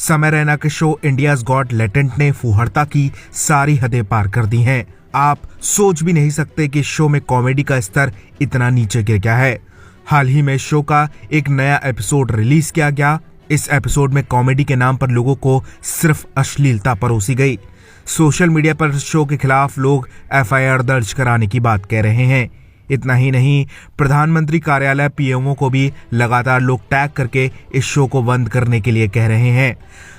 समय रैना के show India's got talent ने फुहड़ता की सारी हदें पार कर दी हैं। आप सोच भी नहीं सकते कि शो में कॉमेडी का स्तर इतना नीचे गिर गया है। हाल ही में शो का एक नया एपिसोड रिलीज किया गया। इस एपिसोड में कॉमेडी के नाम पर लोगों को सिर्फ अश्लीलता परोसी गई। सोशल मीडिया पर शो के खिलाफ लोग एफआईआर दर्ज कराने की बात कह रहे हैं। इतना ही नहीं, प्रधानमंत्री कार्यालय पीएमओ को भी लगातार लोग टैग करके इस शो को बंद करने के लिए कह रहे हैं।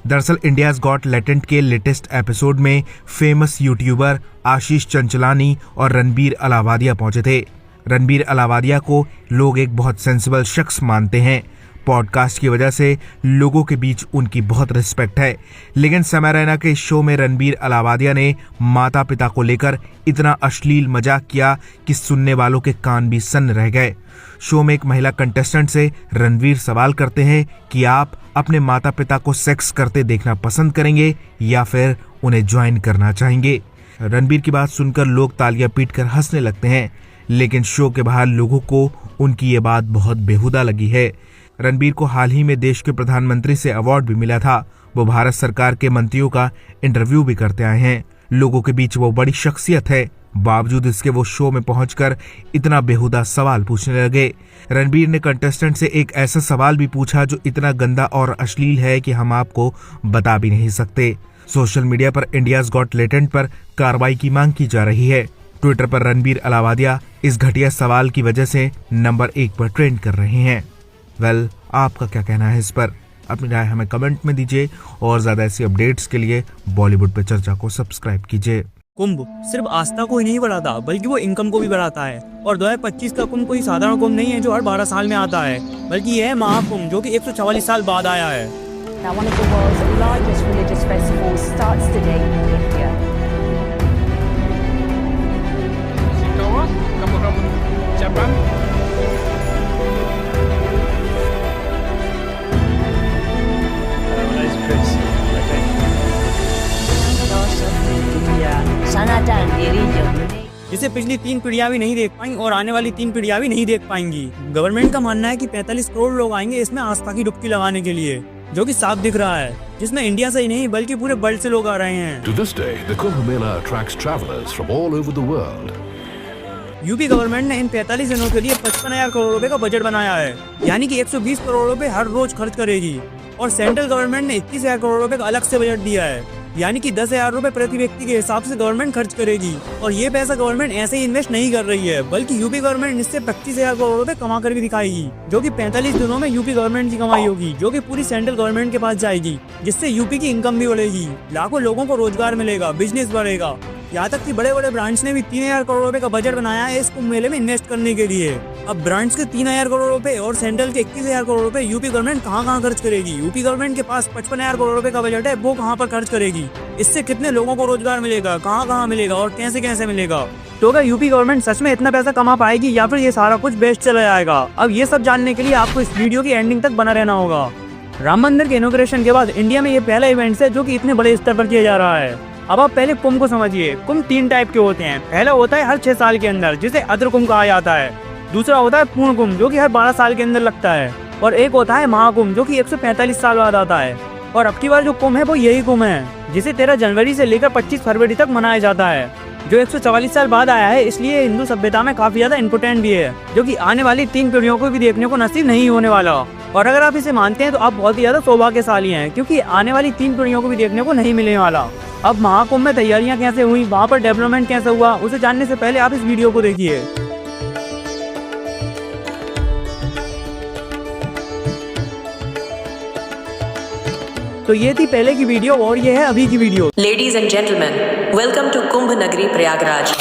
दरअसल इंडियाज गॉट टैलेंट के लेटेस्ट एपिसोड में फेमस यूट्यूबर आशीष चंचलानी और रणबीर अलावादिया पहुंचे थे। रणबीर अलावादिया को लोग एक बहुत सेंसिबल शख्स मानते हैं। पॉडकास्ट की वजह से लोगों के बीच उनकी बहुत रिस्पेक्ट है। लेकिन समय रैना के शो में रणबीर अलावादिया ने माता पिता को लेकर इतना अश्लील मजाक किया कि सुनने वालों के कान भी सन्न रह गए। शो में एक महिला कंटेस्टेंट से रणबीर सवाल करते हैं कि आप अपने माता पिता को सेक्स करते देखना पसंद करेंगे या फिर उन्हें ज्वाइन करना चाहेंगे। रणबीर की बात सुनकर लोग तालियां पीटकर हंसने लगते हैं, लेकिन शो के बाहर लोगों को उनकी ये बात बहुत बेहुदा लगी है। रणबीर को हाल ही में देश के प्रधानमंत्री से अवार्ड भी मिला था। वो भारत सरकार के मंत्रियों का इंटरव्यू भी करते आए हैं। लोगों के बीच वो बड़ी शख्सियत है। बावजूद इसके वो शो में पहुंचकर इतना बेहुदा सवाल पूछने लगे। रणबीर ने कंटेस्टेंट से एक ऐसा सवाल भी पूछा जो इतना गंदा और अश्लील है कि हम आपको बता भी नहीं सकते। सोशल मीडिया पर इंडियाज गॉट टैलेंट पर कार्रवाई की मांग की जा रही है। ट्विटर पर रणबीर अलावादिया इस घटिया सवाल की वजह से नंबर 1 पर ट्रेंड कर रहे हैं। आपका क्या कहना है इस पर? अपनी राय हमें कमेंट में दीजिए और ज्यादा ऐसी अपडेट्स के लिए बॉलीवुड पे चर्चा को सब्सक्राइब कीजिए। कुंभ सिर्फ आस्था को ही नहीं बढ़ाता बल्कि वो इनकम को भी बढ़ाता है। और 2025 का कुंभ कोई साधारण कुंभ नहीं है जो हर 12 साल में आता है, बल्कि यह है महाकुंभ जो कि 144 साल बाद आया है। Now, one of the world's largest religious festivals starts today in India. जिसे पिछली 3 पीढ़ियां भी नहीं देख पाएंगी और आने वाली 3 पीढ़ियां भी नहीं देख पाएंगी। गवर्नमेंट का मानना है कि 45 करोड़ लोग आएंगे इसमें आस्था की डुबकी लगाने के लिए, जो कि साफ दिख रहा है, जिसमें इंडिया से ही नहीं बल्कि पूरे वर्ल्ड से लोग आ रहे हैं। To this day, the Kumbh Mela attracts travelers from all over the world. UP government ने इन 45 दिनों के लिए 55,000 करोड़ रुपए का बजट बनाया है, यानी कि 120 करोड़ रुपए हर रोज खर्च करेगी। और सेंट्रल गवर्नमेंट ने 21,000 करोड़ रुपए का अलग से बजट दिया है, यानी कि 10,000 रुपए प्रति व्यक्ति के हिसाब से गवर्नमेंट खर्च करेगी। और ये पैसा गवर्नमेंट ऐसे ही इन्वेस्ट नहीं कर रही है, बल्कि यूपी गवर्नमेंट इससे 25,000 करोड़ रुपए कमा कर भी दिखाएगी, जो कि 45 दिनों में यूपी गवर्नमेंट की कमाई होगी, जो कि पूरी सेंट्रल गवर्नमेंट के पास जाएगी, जिससे यूपी की इनकम भी बढ़ेगी। लाखों लोगों को रोजगार मिलेगा, बिजनेस बढ़ेगा। यहाँ तक कि बड़े बड़े ब्रांड्स ने भी 3,000 करोड़ रुपए का बजट बनाया है इस कुंभ मेले में इन्वेस्ट करने के लिए। अब ब्रांड्स के 3,000 करोड़ रुपए और सेंट्रल के 21,000 करोड़ रुपए यूपी गवर्नमेंट कहाँ खर्च करेगी? यूपी गवर्नमेंट के पास 55,000 करोड़ रुपए का बजट है, वो कहाँ पर खर्च करेगी? इससे कितने लोगों को रोजगार मिलेगा, कहाँ मिलेगा और कैसे कैसे मिलेगा? तो क्या यूपी गवर्नमेंट सच में इतना पैसा कमा पाएगी या फिर ये सारा कुछ वेस्ट चला जाएगा? अब ये सब जानने के लिए आपको इस वीडियो की एंडिंग तक बना रहना होगा। राम मंदिर के इनॉग्रेशन के बाद इंडिया में ये पहला इवेंट है जो कि इतने बड़े स्तर पर किया जा रहा है। अब आप पहले कुंभ को समझिए। कुंभ 3 टाइप के होते हैं। पहला होता है हर 6 साल के अंदर, जिसे अद्र कुंभ कहा जाता है। दूसरा होता है पूर्ण कुंभ, जो कि हर 12 साल के अंदर लगता है। और एक होता है महाकुंभ, जो कि 145 साल बाद आता है। और अब की बार जो कुंभ है वो यही कुंभ है, जिसे 13 जनवरी से लेकर 25 फरवरी तक मनाया जाता है, जो 144 साल बाद आया है। इसलिए हिंदू सभ्यता में काफी ज्यादा इम्पोर्टेंट भी है, जो कि आने वाली 3 पीढ़ियों को भी देखने को नसीब नहीं होने वाला। और अगर आप इसे मानते हैं तो आप बहुत ही ज्यादा सौभाग्यशाली हैं, क्योंकि आने वाली 3 पीढ़ियों को भी देखने को नहीं मिलने वाला। अब महाकुंभ में तैयारियां कैसे हुई, वहाँ पर डेवलपमेंट कैसे हुआ, उसे जानने से पहले आप इस वीडियो को देखिए। तो ये थी पहले की वीडियो और ये है अभी की video. Ladies and gentleman, welcome to Kumbh Nagari Prayagraj.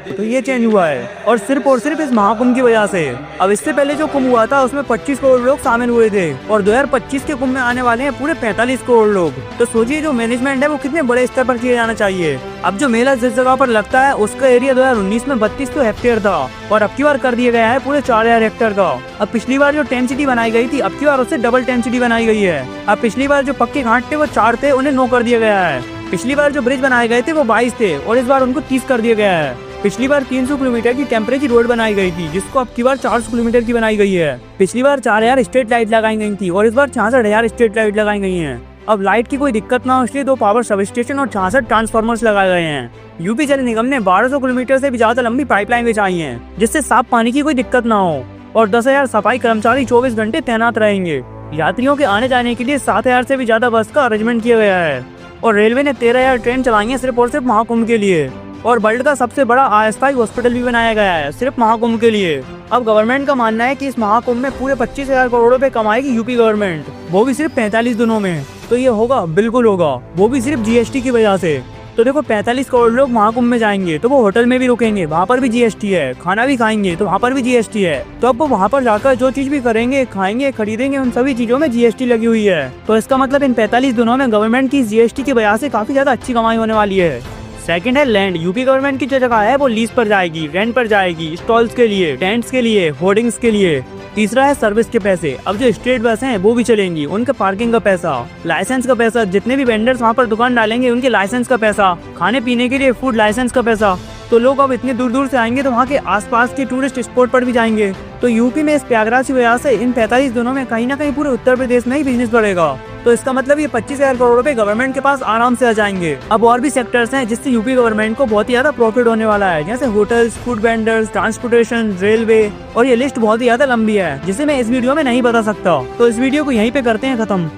तो ये चेंज हुआ है और सिर्फ इस महाकुंभ की वजह से। अब इससे पहले जो कुंभ हुआ था उसमें 25 करोड़ लोग शामिल हुए थे और 2025 के कुंभ में आने वाले हैं पूरे 45 करोड़ लोग। तो सोचिए जो मैनेजमेंट है वो कितने बड़े स्तर पर किया जाना चाहिए। अब जो मेला जिस जगह पर लगता है उसका एरिया 2019 में 32 हेक्टेयर था और अब की बार कर दिया गया है पूरे 4,000 हेक्टेयर का। अब पिछली बार जो टेंट सिटी बनाई गई थी, अब की बार उससे डबल टेंट सिटी बनाई गई है। अब पिछली बार जो पक्के घाट थे वो 4 थे, उन्हें 9 कर दिया गया है। पिछली बार जो ब्रिज बनाए गए थे वो 22 थे और इस बार उनको 30 कर दिया गया है। पिछली बार 300 किलोमीटर की टेम्परेरी रोड बनाई गई थी, जिसको अब की बार 400 किलोमीटर की बनाई गई है। पिछली बार 4000 स्ट्रीट लाइट लगाई गई थी और इस बार 66,000 स्ट्रीट लाइट लगाई गई हैं। अब लाइट की कोई दिक्कत ना हो इसलिए 2 पावर सब स्टेशन और 66 ट्रांसफार्मर्स लगाए गए हैं। यूपी जल निगम ने 1200 किलोमीटर से भी ज्यादा लंबी पाइपलाइन बिछाई है, जिससे साफ पानी की कोई दिक्कत ना हो, और 10,000 सफाई कर्मचारी 24 घंटे तैनात रहेंगे। यात्रियों के आने जाने के लिए 7,000 से भी ज्यादा बस का अरेंजमेंट किया गया है, और रेलवे ने 13,000 ट्रेन चलाई है सिर्फ और सिर्फ महाकुंभ के लिए। और वर्ल्ड का सबसे बड़ा अस्थायी हॉस्पिटल भी बनाया गया है सिर्फ महाकुंभ के लिए। अब गवर्नमेंट का मानना है कि इस महाकुंभ में पूरे 25,000 करोड़ रुपए कमाएगी यूपी गवर्नमेंट, वो भी सिर्फ 45 दिनों में। तो ये होगा, बिल्कुल होगा, वो भी सिर्फ जीएसटी की वजह से। तो देखो 45 करोड़ लोग महाकुंभ में जाएंगे तो वो होटल में भी रुकेंगे, वहाँ पर भी जीएसटी है, खाना भी खाएंगे तो वहाँ पर भी जीएसटी है। तो अब वो वहाँ पर जाकर जो चीज भी करेंगे, खाएंगे, खरीदेंगे, उन सभी चीजों में जीएसटी लगी हुई है। तो इसका मतलब इन 45 दिनों में गवर्नमेंट की जीएसटी की वजह से काफी ज्यादा अच्छी कमाई होने वाली है। सेकंड है लैंड। यूपी गवर्नमेंट की जो जगह है वो लीज पर जाएगी, रेंट पर जाएगी, स्टॉल्स के लिए, टेंट्स के लिए, होर्डिंग्स के लिए। तीसरा है सर्विस के पैसे। अब जो स्ट्रीट बस हैं वो भी चलेंगी, उनका पार्किंग का पैसा, लाइसेंस का पैसा, जितने भी वेंडर्स वहाँ पर दुकान डालेंगे उनके लाइसेंस का पैसा, खाने पीने के लिए फूड लाइसेंस का पैसा। तो लोग अब इतने दूर दूर से आएंगे तो वहाँ के आसपास के टूरिस्ट स्पॉट पर भी जाएंगे। तो यूपी में इस प्रयागराज की वजह से इन 45 दिनों में कहीं ना कहीं पूरे उत्तर प्रदेश में ही बिजनेस बढ़ेगा। तो इसका मतलब ये 25,000 करोड़ रुपए गवर्नमेंट के पास आराम से आ जाएंगे। अब और भी सेक्टर्स हैं जिससे यूपी गवर्नमेंट को बहुत ही ज्यादा प्रॉफिट होने वाला है, जैसे hotels, food vendors, transportation, railway, और ये लिस्ट बहुत ही ज्यादा लंबी है जिसे मैं इस वीडियो में नहीं बता सकता। तो इस वीडियो को यहीं पे करते हैं खत्म।